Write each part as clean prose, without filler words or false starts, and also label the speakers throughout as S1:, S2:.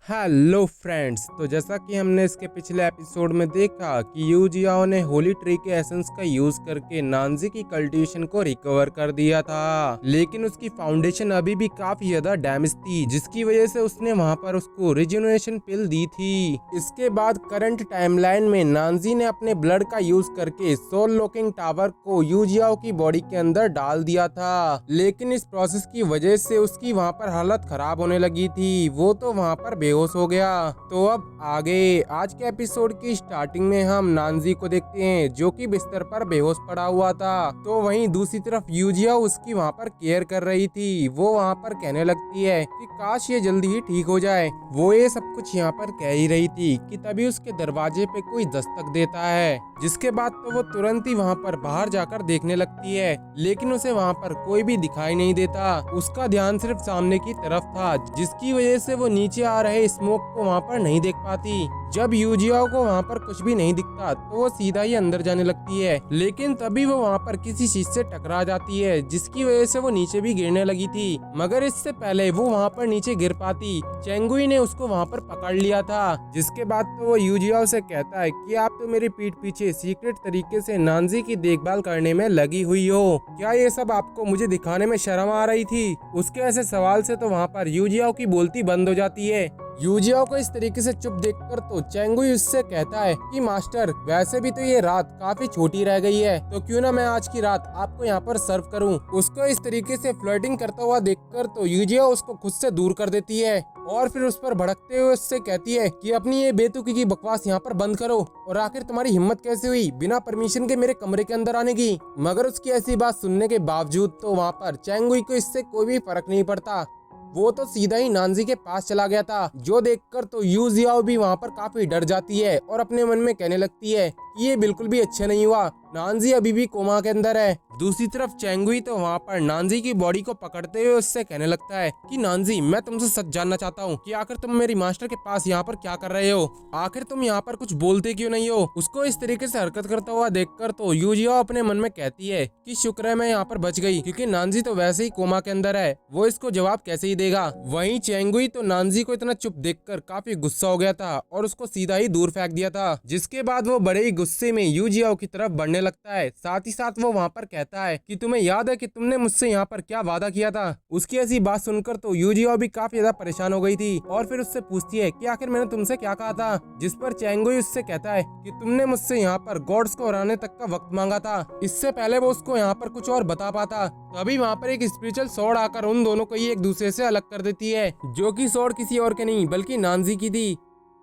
S1: Hello friends, तो जैसा कि हमने इसके पिछले एपिसोड में देखा कि यू जियाओ ने होली ट्री के एसेंस का यूज करके नानजी की कल्टीवेशन को रिकवर कर दिया था, लेकिन उसकी फाउंडेशन अभी भी काफी ज्यादा डैमेज थी, जिसकी वजह से उसने वहां पर उसको रिजेनरेशन पिल दी थी। इसके बाद करंट टाइमलाइन में नानजी ने अपने ब्लड का यूज करके सोल लॉकिंग टावर को यू जियाओ की बॉडी के अंदर डाल दिया था, लेकिन इस प्रोसेस की वजह से उसकी वहां पर हालत खराब होने लगी थी। वो तो वहां पर बेहोश हो गया। तो अब आगे आज के एपिसोड की स्टार्टिंग में हम नानजी को देखते हैं, जो कि बिस्तर पर बेहोश पड़ा हुआ था। तो वहीं दूसरी तरफ यूजिया उसकी वहां पर केयर कर रही थी। वो वहां पर कहने लगती है कि काश ये जल्दी ही ठीक हो जाए। वो ये सब कुछ यहाँ पर कह ही रही थी कि तभी उसके दरवाजे पे कोई दस्तक देता है, जिसके बाद तो वो तुरंत ही वहाँ पर बाहर जाकर देखने लगती है, लेकिन उसे वहाँ पर कोई भी दिखाई नहीं देता। उसका ध्यान सिर्फ सामने की तरफ था, जिसकी वजह से वो नीचे आ रहे स्मोक को वहाँ पर नहीं देख पाती। जब यूजियाओ को वहाँ पर कुछ भी नहीं दिखता तो वो सीधा ही अंदर जाने लगती है, लेकिन तभी वो वहाँ पर किसी चीज से टकरा जाती है, जिसकी वजह से वो नीचे भी गिरने लगी थी। मगर इससे पहले वो वहाँ पर नीचे गिर पाती, चेंगुई ने उसको वहाँ पर पकड़ लिया था। जिसके बाद तो वो यूजियाओ से कहता है कि आप तो मेरी पीठ पीछे सीक्रेट तरीके से नानजी की देखभाल करने में लगी हुई हो, क्या ये सब आपको मुझे दिखाने में शर्म आ रही थी? उसके ऐसे सवाल से तो वहाँ पर यूजियाओ की बोलती बंद हो जाती है। यूजियाओ को इस तरीके से चुप देखकर तो चेंगुई उससे कहता है कि मास्टर, वैसे भी तो ये रात काफी छोटी रह गई है, तो क्यों ना मैं आज की रात आपको यहाँ पर सर्व करूँ। उसको इस तरीके से फ्लर्टिंग करता हुआ देखकर तो यूजियाओ उसको खुद से दूर कर देती है और फिर उस पर भड़कते हुए उससे कहती है कि अपनी ये बेतुकी की बकवास यहाँ पर बंद करो, और आखिर तुम्हारी हिम्मत कैसे हुई बिना परमिशन के मेरे कमरे के अंदर आने की। मगर उसकी ऐसी बात सुनने के बावजूद तो वहाँ पर चेंगुई को इससे कोई भी फर्क नहीं पड़ता। वो तो सीधा ही नानजी के पास चला गया था, जो देखकर तो यू जियाओ भी वहाँ पर काफी डर जाती है और अपने मन में कहने लगती है कि ये बिल्कुल भी अच्छा नहीं हुआ, नानजी अभी भी कोमा के अंदर है। दूसरी तरफ चेंगुई तो वहाँ पर नानजी की बॉडी को पकड़ते हुए उससे कहने लगता है कि नानजी, मैं तुमसे सच जानना चाहता हूँ कि आखिर तुम मेरी मास्टर के पास यहाँ पर क्या कर रहे हो, आखिर तुम यहाँ पर कुछ बोलते क्यों नहीं हो। उसको इस तरीके से हरकत करता हुआ देखकर तो यूजियाओ अपने मन में कहती है कि शुक्र है मैं यहाँ पर बच गई, क्योंकि नानजी तो वैसे ही कोमा के अंदर है, वो इसको जवाब कैसे ही देगा। वहीं चेंगुई तो नानजी को इतना चुप देखकर काफी गुस्सा हो गया था और उसको सीधा ही दूर फेंक दिया था, जिसके बाद वो बड़े ही गुस्से में यूजियाओ की तरफ बढ़ने लगता है। साथ ही साथ वो वहाँ पर कहता है कि तुम्हें याद है कि तुमने मुझसे यहाँ पर क्या वादा किया था। उसकी ऐसी बात सुनकर तो यूजियाओ भी काफी ज्यादा परेशान हो गई थी और फिर उससे पूछती है कि आखिर मैंने तुमसे क्या कहा था, जिस पर चेंगुई उससे कहता है कि तुमने मुझसे यहाँ पर गॉड्स को हराने तक का वक्त मांगा था। इससे पहले वो उसको यहाँ पर कुछ और बता पाता, तभी वहाँ पर एक स्पिरिचुअल स्वॉर्ड आकर उन दोनों को ही एक दूसरे से अलग कर देती है, जो कि स्वॉर्ड किसी और के नहीं बल्कि नानजी की थी।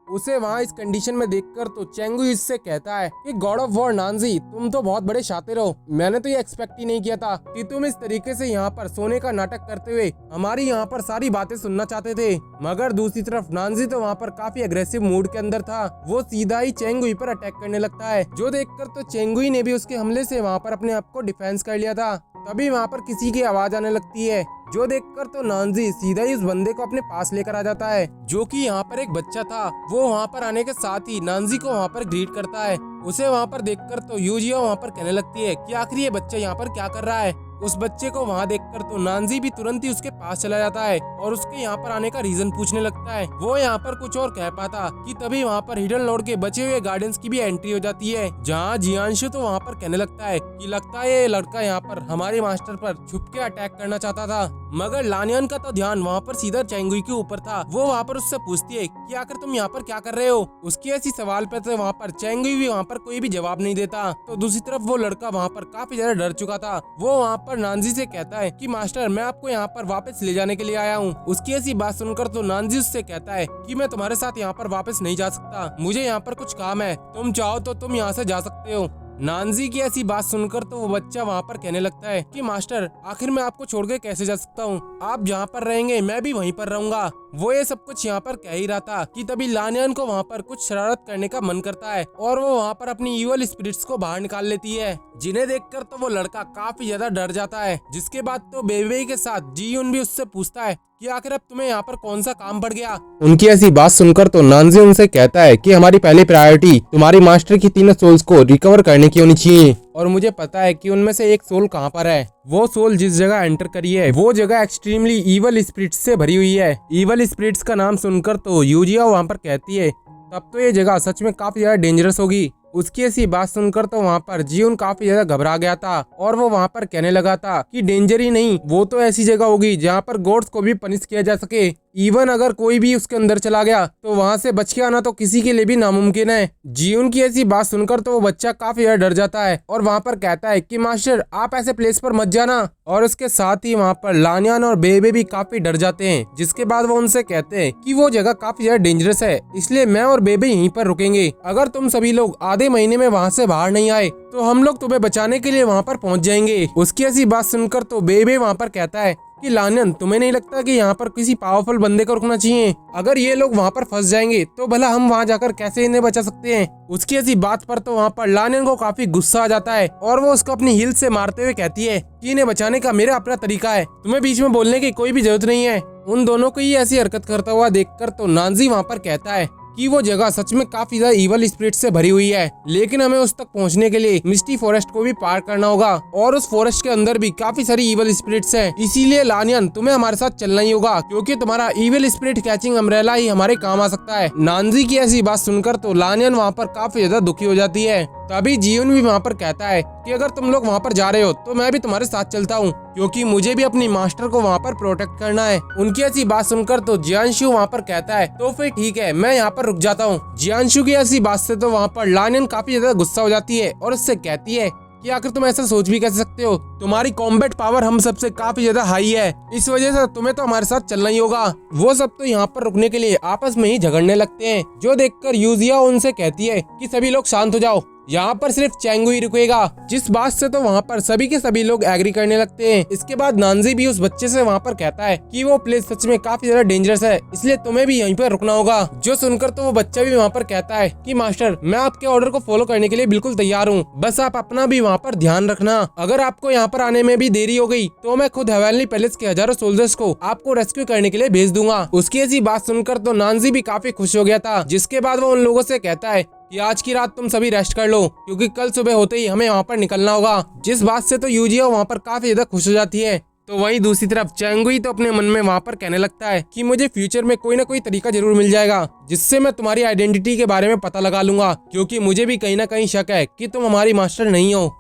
S1: उसे वहाँ इस कंडीशन में देखकर तो चेंगुई इससे कहता है कि गॉड ऑफ वॉर नानजी, तुम तो बहुत बड़े शातिर हो, मैंने तो ये एक्सपेक्ट ही नहीं किया था कि तुम इस तरीके से यहाँ पर सोने का नाटक करते हुए हमारी यहाँ पर सारी बातें सुनना चाहते थे। मगर दूसरी तरफ नानजी तो वहाँ पर काफी अग्रेसिव मूड के अंदर था, वो सीधा ही चेंगुई पर अटैक करने लगता है, जो देखकर तो चेंगुई ने भी उसके हमले से वहाँ पर अपने आप को डिफेंस कर लिया था। तभी वहाँ पर किसी की आवाज आने लगती है, जो देखकर तो नानजी सीधा ही उस बंदे को अपने पास लेकर आ जाता है, जो कि यहाँ पर एक बच्चा था। वो वहाँ पर आने के साथ ही नानजी को वहाँ पर ग्रीट करता है। उसे वहाँ पर देखकर तो यूजिया वहाँ पर कहने लगती है कि आखिर ये बच्चा यहाँ पर क्या कर रहा है। उस बच्चे को वहाँ देखकर तो नानजी भी तुरंत ही उसके पास चला जाता है और उसके यहाँ पर आने का रीजन पूछने लगता है। वो यहाँ पर कुछ और कह पाता कि तभी वहाँ पर हिडन लॉर्ड के बचे हुए गार्डियंस की भी एंट्री हो जाती है, जहाँ जियांशु तो वहाँ पर कहने लगता है कि लगता है ये लड़का यहाँ पर हमारे मास्टर पर छुप के अटैक करना चाहता था। मगर लानियन का तो ध्यान वहाँ पर सीधा चेंगुई के ऊपर था। वो वहाँ पर उससे पूछती है कि आखिर तुम यहाँ पर क्या कर रहे हो। उसकी ऐसी सवाल पे तो वहाँ पर चेंगुई भी वहाँ पर कोई भी जवाब नहीं देता। तो दूसरी तरफ वो लड़का वहाँ पर काफी ज्यादा डर चुका था। वो वहाँ पर नानजी से कहता है कि मास्टर, मैं आपको यहाँ पर वापस ले जाने के लिए आया हूँ। उसकी ऐसी बात सुनकर तो नानजी उससे कहता है कि मैं तुम्हारे साथ यहाँ पर वापस नहीं जा सकता, मुझे यहाँ पर कुछ काम है, तुम चाहो तो तुम यहाँ से जा सकते हो। नानजी की ऐसी बात सुनकर तो वो बच्चा वहाँ पर कहने लगता है कि मास्टर, आखिर मैं आपको छोड़ के कैसे जा सकता हूँ, आप जहाँ पर रहेंगे मैं भी वहीं पर रहूंगा। वो ये सब कुछ यहाँ पर कह ही रहा था कि तभी लानियन को वहाँ पर कुछ शरारत करने का मन करता है और वो वहाँ पर अपनी इवल स्पिरिट्स को बाहर निकाल लेती है, जिन्हें देखकर तो वो लड़का काफी ज्यादा डर जाता है। जिसके बाद तो बेबी के साथ जीयुन भी उससे पूछता है कि आखिर अब तुम्हें यहाँ पर कौन सा काम पड़ गया। उनकी ऐसी बात सुनकर तो नानजी उनसे कहता है कि हमारी पहली प्रायोरिटी तुम्हारी मास्टर की तीनों सोल्स को रिकवर करने की होनी चाहिए, और मुझे पता है कि उनमें से एक सोल कहाँ पर है। वो सोल जिस जगह एंटर करी है वो जगह एक्सट्रीमली ईवल स्पिरिट्स से भरी हुई है। ईवल स्पिरिट्स का नाम सुनकर तो यूजियाओ वहाँ पर कहती है तब तो ये जगह सच में काफी ज्यादा डेंजरस होगी। उसकी ऐसी बात सुनकर तो वहाँ पर जियोन काफी ज्यादा घबरा गया था और वो वहाँ पर कहने लगा था कि डेंजर ही नहीं, वो तो ऐसी जगह होगी जहाँ पर गॉड्स को भी पनिश किया जा सके। इवन अगर कोई भी उसके अंदर चला गया तो वहाँ से बच के आना तो किसी के लिए भी नामुमकिन है। जियोन की ऐसी बात सुनकर तो वो बच्चा काफी ज्यादा डर जाता है और वहाँ पर कहता है कि मास्टर आप ऐसे प्लेस पर मत जाना। और उसके साथ ही वहाँ पर लानियान और बेबे भी काफी डर जाते हैं, जिसके बाद वो उनसे कहते हैं कि वो जगह काफी ज्यादा डेंजरस है, इसलिए मैं और बेबे यहीं पर रुकेंगे। अगर तुम सभी लोग आधे महीने में वहाँ से बाहर नहीं आए तो हम लोग तुम्हें बचाने के लिए वहाँ पर पहुँच जाएंगे। उसकी ऐसी बात सुनकर तो बेबे वहाँ पर कहता है कि लानियन तुम्हें नहीं लगता कि यहाँ पर किसी पावरफुल बंदे को रुकना चाहिए? अगर ये लोग वहाँ पर फंस जाएंगे तो भला हम वहाँ जाकर कैसे इन्हें बचा सकते हैं? उसकी ऐसी बात पर तो वहाँ पर लानियन को काफी गुस्सा आ जाता है और वो उसको अपनी हील से मारते हुए कहती है कि इन्हें बचाने का मेरा अपना तरीका है, तुम्हें बीच में बोलने की कोई भी जरूरत नहीं है। उन दोनों को ये ऐसी हरकत करता हुआ देखकर तो नानजी वहाँ पर कहता है कि वो जगह सच में काफी ज्यादा ईवल स्पिरिट से भरी हुई है, लेकिन हमें उस तक पहुंचने के लिए मिस्टी फॉरेस्ट को भी पार करना होगा और उस फॉरेस्ट के अंदर भी काफी सारी ईवल स्पिरिट्स हैं। इसीलिए लानियन तुम्हें हमारे साथ चलना ही होगा, क्योंकि तुम्हारा ईवल स्पिरिट कैचिंग अम्ब्रेला ही हमारे काम आ सकता है। नानजी की ऐसी बात सुनकर तो लानियन वहाँ पर काफी ज्यादा दुखी हो जाती है। तभी जियोन भी वहाँ पर कहता है कि अगर तुम लोग वहाँ पर जा रहे हो तो मैं भी तुम्हारे साथ चलता हूँ, क्योंकि मुझे भी अपनी मास्टर को वहाँ पर प्रोटेक्ट करना है। उनकी ऐसी बात सुनकर तो जियांशु वहाँ पर कहता है तो फिर ठीक है, मैं यहाँ पर रुक जाता हूँ। जियांशु की ऐसी बात से तो वहाँ पर लानियन काफी ज्यादा गुस्सा हो जाती है और उससे कहती है कि आखिर तुम ऐसा सोच भी कैसे सकते हो, तुम्हारी कॉम्बैट पावर हम सबसे काफी ज्यादा हाई है, इस वजह से तुम्हें तो हमारे साथ चलना ही होगा। वो सब तो यहाँ पर रुकने के लिए आपस में ही झगड़ने लगते हैं, जो देखकर यूजिया उनसे कहती है कि सभी लोग शांत हो जाओ, यहाँ पर सिर्फ चैंगू ही रुकेगा। जिस बात से तो वहाँ पर सभी के सभी लोग एग्री करने लगते हैं। इसके बाद नानजी भी उस बच्चे से वहाँ पर कहता है कि वो प्लेस सच में काफी ज्यादा डेंजरस है, इसलिए तुम्हें भी यहीं पर रुकना होगा। जो सुनकर तो वो बच्चा भी वहाँ पर कहता है कि मास्टर मैं आपके ऑर्डर को फॉलो करने के लिए बिल्कुल तैयार हूँ, बस आप अपना भी वहाँ पर ध्यान रखना। अगर आपको यहाँ पर आने में भी देरी हो गई तो मैं खुद हवेली पैलेस के हजारों सोल्जर्स को आपको रेस्क्यू करने के लिए भेज दूंगा। उसकी ऐसी बात सुनकर तो नानजी भी काफी खुश हो गया था, जिसके बाद वो उन लोगों से कहता है कि आज की रात तुम सभी रेस्ट कर लो, क्योंकि कल सुबह होते ही हमें वहाँ पर निकलना होगा। जिस बात से तो यूजिया वहाँ पर काफी ज्यादा खुश हो जाती है। तो वहीं दूसरी तरफ चैंगुई तो अपने मन में वहाँ पर कहने लगता है कि मुझे फ्यूचर में कोई ना कोई तरीका जरूर मिल जाएगा जिससे मैं तुम्हारी आइडेंटिटी के बारे में पता लगा लूंगा, क्योंकि मुझे भी कहीं ना कहीं शक है कि तुम हमारी मास्टर नहीं हो।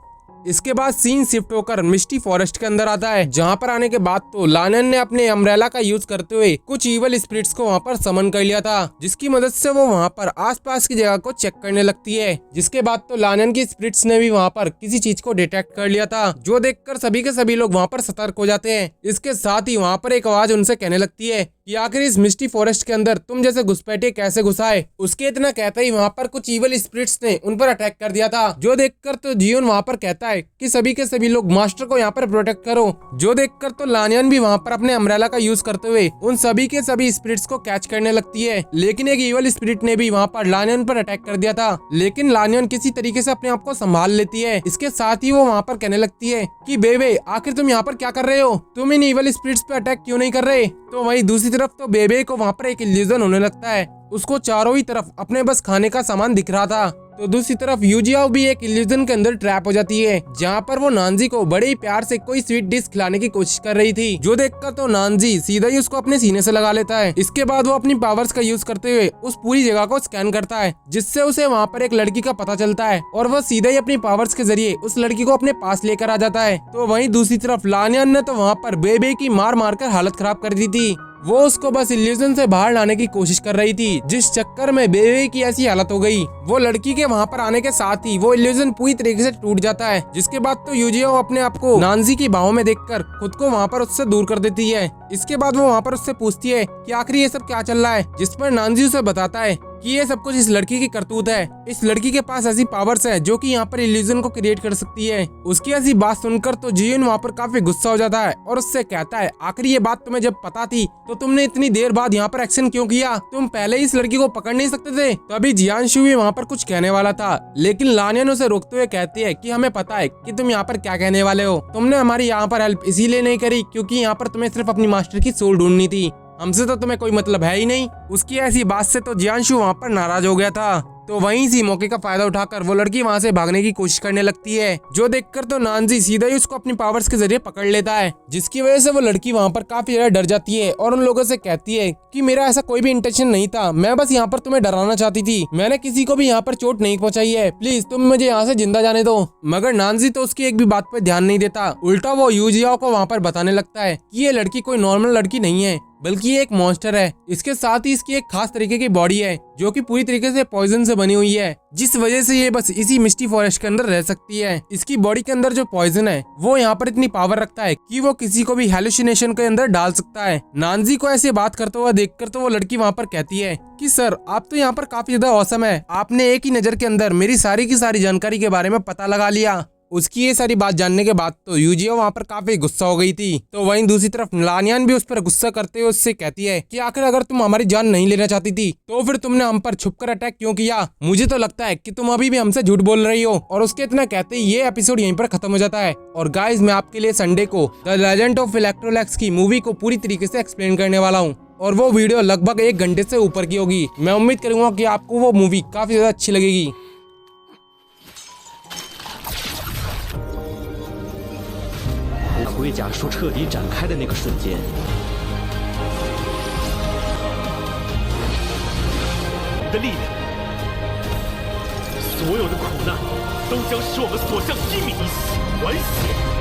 S1: इसके बाद सीन शिफ्ट होकर मिस्टी फॉरेस्ट के अंदर आता है, जहाँ पर आने के बाद तो लानियन ने अपने अम्ब्रेला का यूज करते हुए कुछ ईवल स्पिरिट्स को वहाँ पर समन कर लिया था, जिसकी मदद से वो वहाँ पर आसपास की जगह को चेक करने लगती है। जिसके बाद तो लानियन की स्पिरिट्स ने भी वहाँ पर किसी चीज को डिटेक्ट कर लिया था, जो देखकर सभी के सभी लोग वहाँ पर सतर्क हो जाते हैं। इसके साथ ही वहाँ पर एक आवाज उनसे कहने लगती है कि आखिर इस मिस्टी फॉरेस्ट के अंदर तुम जैसे घुसपैठे कैसे घुसाए। उसके इतना कहते ही वहाँ पर कुछ ईवल स्पिरिट्स ने उन पर अटैक कर दिया था, जो देखकर तो जियोन वहाँ पर कहता है कि सभी के सभी लोग मास्टर को यहाँ पर प्रोटेक्ट करो। जो देखकर तो लानियन भी वहाँ पर अपने अम्ब्रेला का यूज करते हुए उन सभी के सभी स्पिरिट्स को कैच करने लगती है, लेकिन एक ईवल स्पिरिट ने भी वहाँ पर लानियन पर अटैक कर दिया था, लेकिन लानियन किसी तरीके से अपने आप को संभाल लेती है। इसके साथ ही वो वहाँ पर कहने लगती है कि बेबे आखिर तुम यहाँ पर क्या कर रहे हो, तुम इन ईवल स्पिरिट्स पे अटैक क्यों नहीं कर रहे। तो वहीं दूसरी तरफ तो बेबे को वहाँ पर एक इल्यूजन होने लगता है, उसको चारों ही तरफ अपने बस खाने का सामान दिख रहा था। तो दूसरी तरफ यूजियाओ भी एक इल्यूजन के अंदर ट्रैप हो जाती है, जहाँ पर वो नानजी को बड़े ही प्यार से कोई स्वीट डिश खिलाने की कोशिश कर रही थी, जो देखकर तो नानजी सीधा ही उसको अपने सीने से लगा लेता है। इसके बाद वो अपनी पावर्स का यूज करते हुए उस पूरी जगह को स्कैन करता है, जिससे उसे वहाँ पर एक लड़की का पता चलता है और वह सीधा ही अपनी पावर्स के जरिए उस लड़की को अपने पास लेकर आ जाता है। तो वहीं दूसरी तरफ लानियन ने तो वहाँ पर बेबे की मार मार कर हालत खराब कर दी थी। वो उसको बस इल्यूजन से बाहर लाने की कोशिश कर रही थी, जिस चक्कर में बेबे की ऐसी हालत हो गई। वो लड़की के वहाँ पर आने के साथ ही वो इल्यूजन पूरी तरीके से टूट जाता है, जिसके बाद तो यूजियाओ अपने आप को नानजी की बाहों में देखकर खुद को वहाँ पर उससे दूर कर देती है। इसके बाद वो वहाँ पर उससे पूछती है कि आखिर ये सब क्या चल रहा है, जिस पर नानजी उसे बताता है कि ये सब कुछ इस लड़की की करतूत है। इस लड़की के पास ऐसी पावर्स है जो कि यहाँ पर इल्यूजन को क्रिएट कर सकती है। उसकी ऐसी बात सुनकर तो जियोन वहाँ पर काफी गुस्सा हो जाता है और उससे कहता है, आखिर ये बात तुम्हें जब पता थी तो तुमने इतनी देर बाद यहाँ पर एक्शन क्यों किया? तुम पहले इस लड़की को पकड़ नहीं सकते थे? तभी जियांशु भी वहाँ पर कुछ कहने वाला था, लेकिन लानियन उसे रोकते हुए कहती है कि हमें पता है कि तुम यहाँ पर क्या कहने वाले हो। तुमने हमारी यहाँ पर हेल्प इसीलिए नहीं करी क्योंकि यहाँ पर तुम्हें सिर्फ अपनी मास्टर की सोल ढूंढनी थी, हमसे तो तुम्हें कोई मतलब है ही नहीं। उसकी ऐसी बात से तो जियांशु वहाँ पर नाराज हो गया था। तो वहीं इसी मौके का फायदा उठाकर वो लड़की वहाँ से भागने की कोशिश करने लगती है, जो देखकर तो नानजी सीधा ही उसको अपनी पावर्स के जरिए पकड़ लेता है, जिसकी वजह से वो लड़की वहाँ पर काफी ज्यादा डर जाती है और उन लोगों से कहती है कि मेरा ऐसा कोई भी इंटेंशन नहीं था, मैं बस यहाँ पर तुम्हें डराना चाहती थी, मैंने किसी को भी यहाँ पर चोट नहीं पहुंचाई है, प्लीज तुम मुझे यहाँ से जिंदा जाने दो। मगर नानजी तो उसकी एक भी बात पर ध्यान नहीं देता, उल्टा वो यूजियाओ को वहाँ पर बताने लगता है कि ये लड़की कोई नॉर्मल लड़की नहीं है बल्कि ये एक मॉन्स्टर है। इसके साथ ही इसकी एक खास तरीके की बॉडी है जो कि पूरी तरीके से पॉइजन से बनी हुई है, जिस वजह से ये बस इसी मिस्टी फॉरेस्ट के अंदर रह सकती है। इसकी बॉडी के अंदर जो पॉइजन है वो यहाँ पर इतनी पावर रखता है कि वो किसी को भी हेलुसिनेशन के अंदर डाल सकता है। नानजी को ऐसे बात करते हुआ देखकर तो वो लड़की वहाँ पर कहती है कि सर आप तो यहाँ पर काफी ज्यादा औसम है, आपने एक ही नजर के अंदर मेरी सारी की सारी जानकारी के बारे में पता लगा लिया। उसकी ये सारी बात जानने के बाद तो यूजियो वहाँ पर काफी गुस्सा हो गई थी। तो वहीं दूसरी तरफ लानियान भी उस पर गुस्सा करते हुए उससे कहती है कि आखिर अगर तुम हमारी जान नहीं लेना चाहती थी तो फिर तुमने हम पर छुपकर अटैक क्यों किया? मुझे तो लगता है कि तुम अभी भी हमसे झूठ बोल रही हो। और उसके इतना कहते ही ये एपिसोड यहीं पर खत्म हो जाता है। और गाइज मैं आपके लिए संडे को द लेजेंड ऑफ इलेक्ट्रोलैक्स की मूवी को पूरी तरीके से एक्सप्लेन करने वाला हूँ और वो वीडियो लगभग 1 घंटे से ऊपर की होगी। मैं उम्मीद करूंगा कि आपको वो मूवी काफी ज्यादा अच्छी लगेगी।
S2: 龟甲术彻底展开的那个瞬间，你的力量，所有的苦难都将使我们所向披靡，完血。